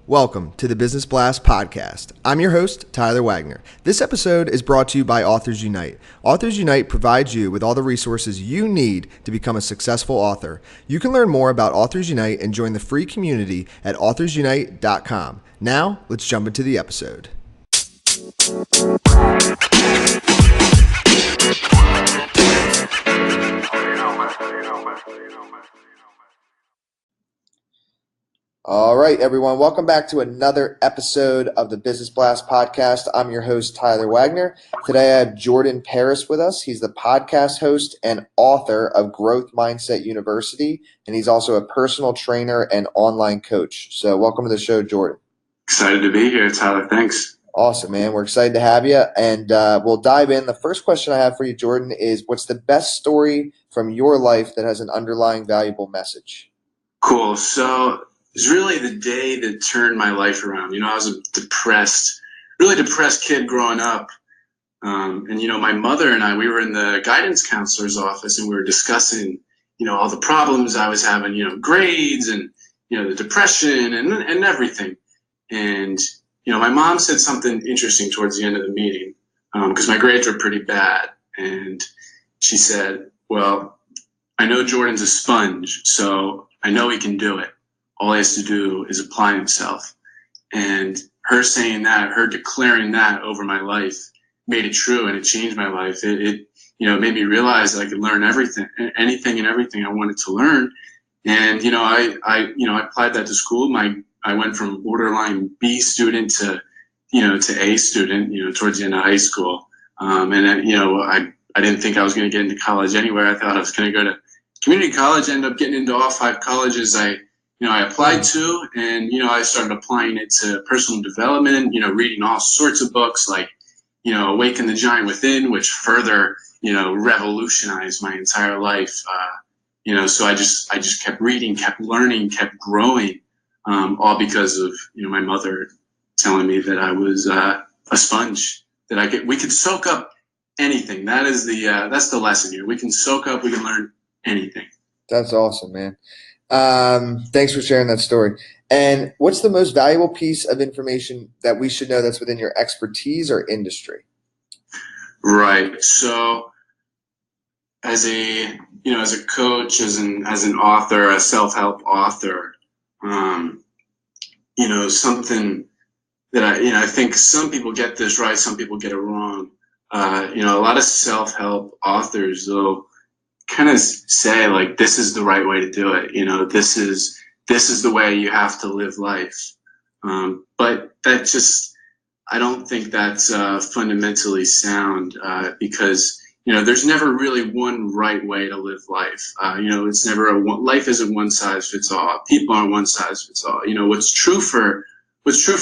Welcome to the Business Blast podcast. I'm your host, Tyler Wagner. This episode is brought to you by Authors Unite. Authors Unite provides you with all the resources you need to become a successful author. You can learn more about Authors Unite and join the free community at authorsunite.com. Now, let's jump into the episode. All right, everyone. Welcome back to another episode of the Business Blast podcast. I'm your host, Tyler Wagner. Today, I have Jordan Paris with us. He's the podcast host and author of Growth Mindset University, and he's also a personal trainer and online coach. So welcome to the show, Jordan. Excited to be here, Tyler. Thanks. Awesome, man. We're excited to have you, and we'll dive in. The first question I have for you, Jordan, is what's the best story from your life that has an underlying valuable message? Cool. So it's really the day that turned my life around. I was a really depressed kid growing up. And my mother and I, we were in the guidance counselor's office and we were discussing, all the problems I was having, grades and, the depression and everything. And, my mom said something interesting towards the end of the meeting because my grades were pretty bad. And she said, well, I know Jordan's a sponge, so I know he can do it. All he has to do is apply himself. And her saying that, her declaring that over my life made it true, and it changed my life. It made me realize that I could learn anything and everything I wanted to learn. And, I applied that to school. I went from borderline B student to A student, towards the end of high school. I didn't think I was going to get into college anywhere. I thought I was going to go to community college, ended up getting into all 5 colleges I applied to, and, I started applying it to personal development, reading all sorts of books like, Awaken the Giant Within, which further, revolutionized my entire life. So I just kept reading, kept learning, kept growing, all because of, my mother telling me that I was a sponge, that we could soak up anything. That's the lesson here. We can soak up, we can learn anything. That's awesome, man. Thanks for sharing that story. And what's the most valuable piece of information that we should know that's within your expertise or industry? Right. So as a coach, as an author, a self-help author, something that I think some people get this right, some people get it wrong. A lot of self-help authors, though, kind of say like, this is the right way to do it. This is the way you have to live life. But I don't think that's fundamentally sound, because, there's never really one right way to live life. It's never life isn't one size fits all. People aren't one size fits all. What's true for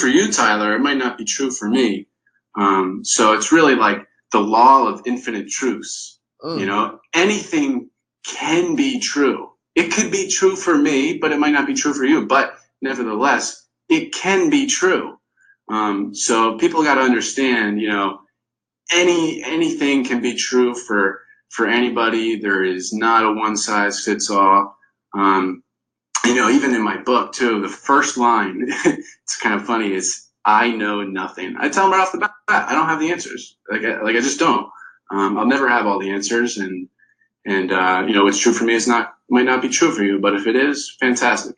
you, Tyler, it might not be true for me. So it's really like the law of infinite truths. Anything can be true. It could be true for me, but it might not be true for you. But nevertheless, it can be true. So people got to understand, anything can be true for anybody. There is not a one size fits all. Even in my book too, the first line, it's kind of funny, is I know nothing. I tell them right off the bat, I don't have the answers. I just don't. I'll never have all the answers, and what's true for me might not be true for you, but if it is, fantastic.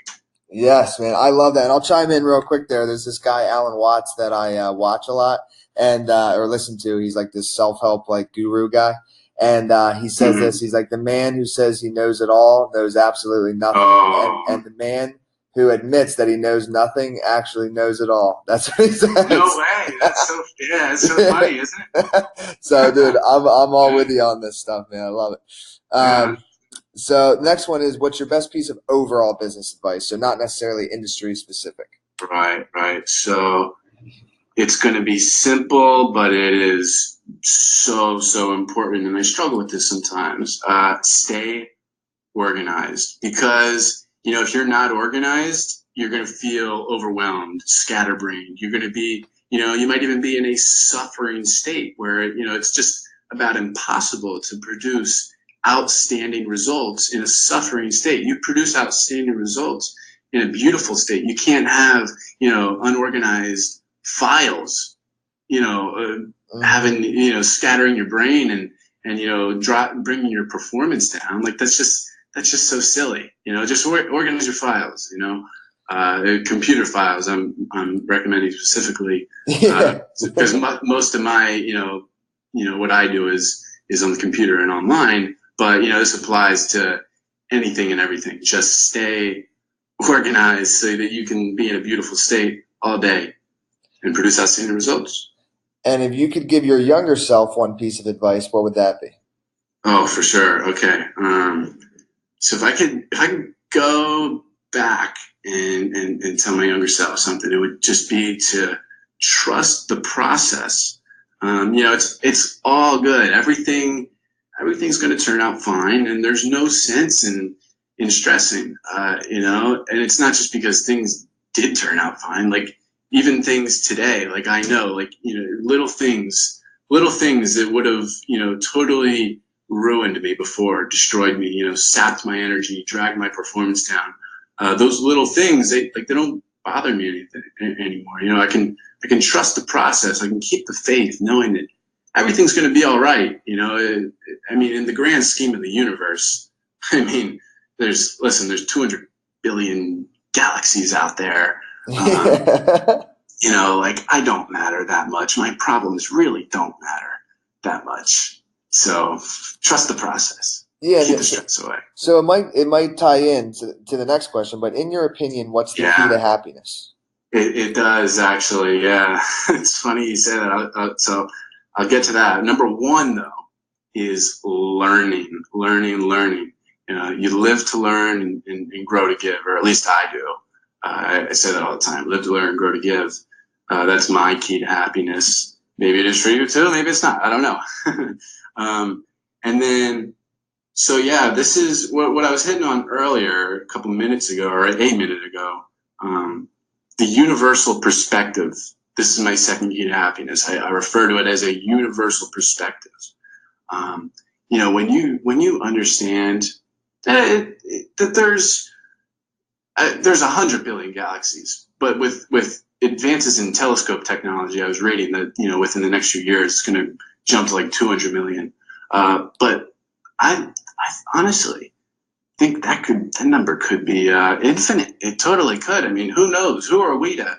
Yes, man, I love that. And I'll chime in real quick there. There's this guy, Alan Watts, that I watch a lot and or listen to. He's like this self-help guru guy, and he says this. He's like, the man who says he knows it all knows absolutely nothing, and the man who admits that he knows nothing actually knows it all. That's what he says. No way. That's so funny, isn't it? So, dude, I'm all with you on this stuff, man. I love it. So next one is, what's your best piece of overall business advice? So not necessarily industry specific. Right. So it's going to be simple, but it is so important. And I struggle with this sometimes. Stay organized, because, if you're not organized, you're going to feel overwhelmed, scatterbrained. You're going to be, you might even be in a suffering state where, it's just about impossible to produce outstanding results in a suffering state. You produce outstanding results in a beautiful state. You can't have, unorganized files, having, scattering your brain and bringing your performance down. Like that's just so silly. Just organize your files. Computer files. I'm recommending specifically because most of my what I do is on the computer and online. But this applies to anything and everything. Just stay organized so that you can be in a beautiful state all day and produce outstanding results. And if you could give your younger self one piece of advice, what would that be? Oh, for sure. Okay. So if I could go back and tell my younger self something, it would just be to trust the process. It's all good. Everything's going to turn out fine, and there's no sense in stressing. And it's not just because things did turn out fine. Like even things today, like I know, like little things that would have totally ruined me before, destroyed me, sapped my energy, dragged my performance down. Those little things, they don't bother me anymore. I can trust the process. I can keep the faith, knowing that everything's going to be all right. In the grand scheme of the universe, there's 200 billion galaxies out there. I don't matter that much. My problems really don't matter that much. So trust the process. Yeah, keep the stress away. So it might tie in to the next question, but in your opinion, what's the key to happiness? It does actually. Yeah, it's funny you say that. So I'll get to that. Number one though is learning. You live to learn and grow to give, or at least I do. I say that all the time. Live to learn, grow to give. That's my key to happiness. Maybe it is for you too. Maybe it's not. I don't know. And then, so yeah, this is what I was hitting on earlier, a couple minutes ago, or a minute ago. The universal perspective. This is my second key to happiness. I refer to it as a universal perspective. When you understand that there's 100 billion galaxies, but with advances in telescope technology, I was reading that within the next few years it's going to jump to like 200 million. But I honestly think that number could be infinite. It totally could. Who knows? Who are we to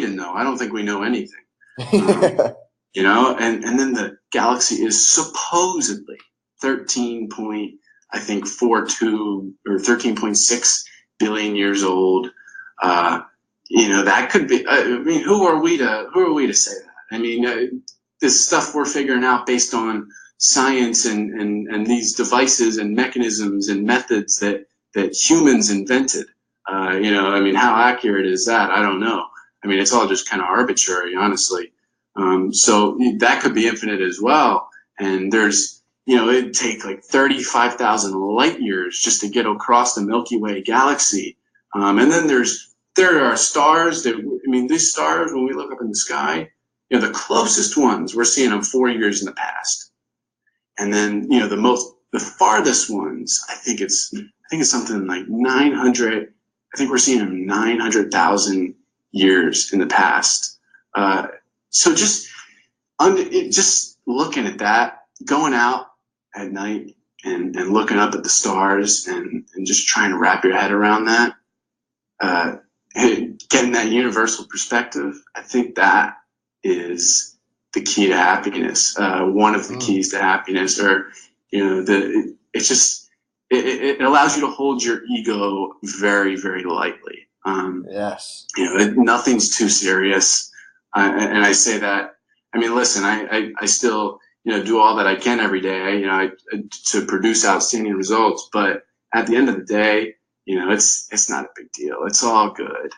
know? I don't think we know anything. And then the galaxy is supposedly 13.42 or 13.6 billion years old. That could be. Who are we to say that? This stuff we're figuring out based on science and these devices and mechanisms and methods that humans invented. How accurate is that? I don't know. It's all just kind of arbitrary, honestly. So that could be infinite as well. And there's, it'd take like 35,000 light years just to get across the Milky Way galaxy. And then there are stars these stars, when we look up in the sky, the closest ones, we're seeing them 4 years in the past. And then, the farthest ones, I think it's something like 900. I think we're seeing them 900,000 years in the past. So just looking at that, going out at night and looking up at the stars and just trying to wrap your head around that, getting that universal perspective, I think that is the key to happiness. One of the keys to happiness, or it allows you to hold your ego very, very lightly. Yes. Nothing's too serious. And I say that, listen, I still, do all that I can every day, to produce outstanding results. But at the end of the day, it's not a big deal. It's all good.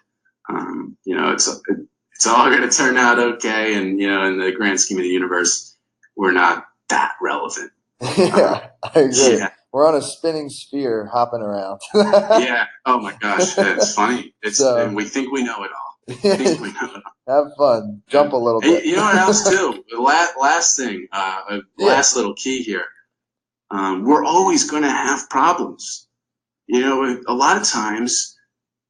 It's all going to turn out okay. And, in the grand scheme of the universe, we're not that relevant. Yeah, I agree. Yeah. We're on a spinning sphere hopping around. Yeah. Oh my gosh. It's funny. And we think we know it all. Have fun. Jump a little bit. You know what else too? Last thing, last little key here. We're always going to have problems. A lot of times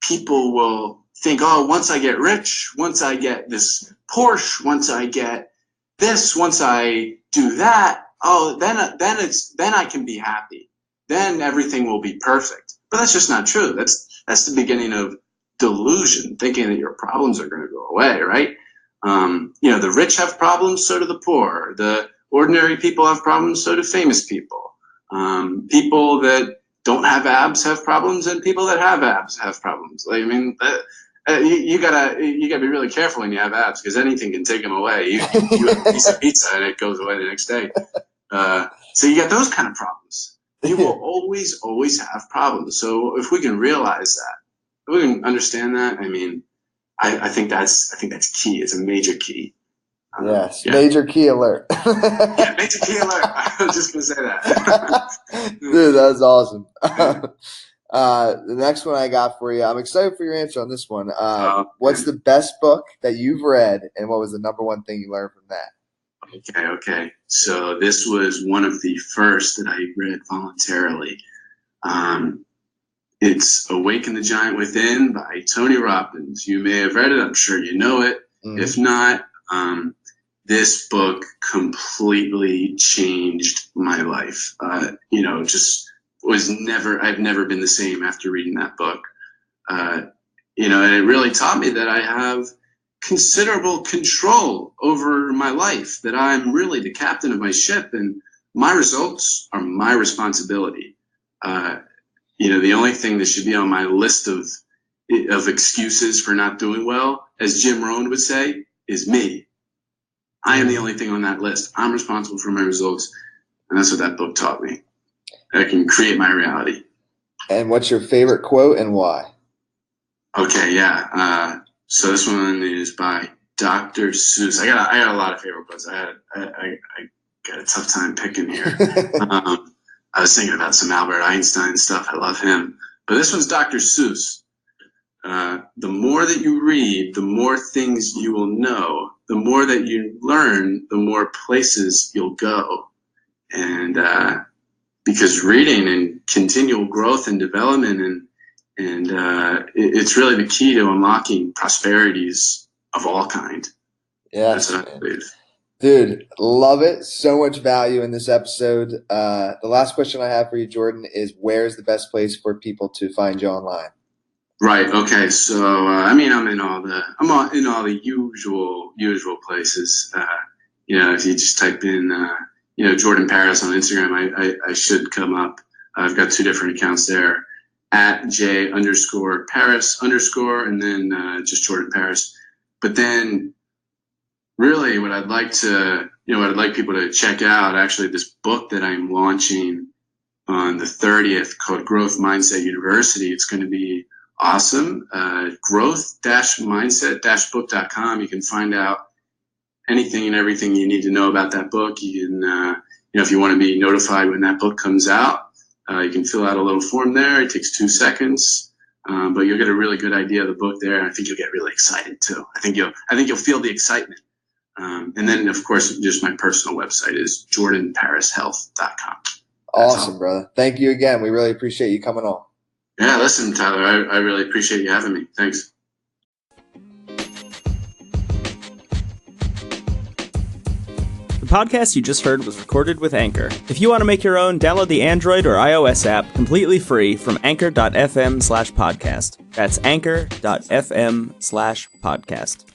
people will think, oh, once I get rich, once I get this Porsche, once I get this, once I do that, oh, then I can be happy. Then everything will be perfect. But that's just not true. That's the beginning of delusion, thinking that your problems are going to go away, right? The rich have problems, so do the poor. The ordinary people have problems, so do famous people. People that don't have abs have problems, and people that have abs have problems. Like, I mean, you gotta be really careful when you have abs, because anything can take them away. You have a piece of pizza and it goes away the next day. So you got those kind of problems. You will always have problems. So if we can realize that, if we can understand that, I mean, I think that's key. It's a major key. Yes, yeah. Major key alert. Yeah, major key alert. I was just gonna say that. Dude, that's awesome. The next one I got for you, I'm excited for your answer on this one. What's the best book that you've read, and what was the number one thing you learned from that? Okay. So this was one of the first that I read voluntarily. It's Awaken the Giant Within by Tony Robbins. You may have read it. I'm sure you know it. Mm-hmm. If not, this book completely changed my life. I've never been the same after reading that book. And it really taught me that I have considerable control over my life, that I'm really the captain of my ship, and my results are my responsibility. The only thing that should be on my list of excuses for not doing well, as Jim Rohn would say, is me. I am the only thing on that list. I'm responsible for my results, and that's what that book taught me. I can create my reality. And what's your favorite quote and why? Okay, yeah. So this one is by Dr. Seuss. I got a lot of favorite quotes. I got a tough time picking here. I was thinking about some Albert Einstein stuff. I love him. But this one's Dr. Seuss. The more that you read, the more things you will know. The more that you learn, the more places you'll go. And because reading and continual growth and development and it's really the key to unlocking prosperities of all kind. Yeah, that's what I believe. Dude, love it. So much value in this episode. The last question I have for you, Jordan, is where's the best place for people to find you online? Right. Okay. So I'm in all the usual places. If you just type in Jordan Paris on Instagram, I should come up. I've got 2 different accounts there, at @J_Paris_ and then just Jordan Paris. But then really what I'd like people to check out, actually, this book that I'm launching on the 30th called Growth Mindset University. It's going to be awesome. Growth-mindset-book.com. You can find out anything and everything you need to know about that book. You can, if you want to be notified when that book comes out, you can fill out a little form there. It takes 2 seconds, but you'll get a really good idea of the book there. And I think you'll get really excited too. I think you'll feel the excitement. And then, of course, just my personal website is jordanparishealth.com. Awesome, brother. Thank you again. We really appreciate you coming on. Yeah, listen, Tyler, I really appreciate you having me. Thanks. The podcast you just heard was recorded with Anchor. If you want to make your own, download the Android or iOS app completely free from anchor.fm/podcast. That's anchor.fm/podcast.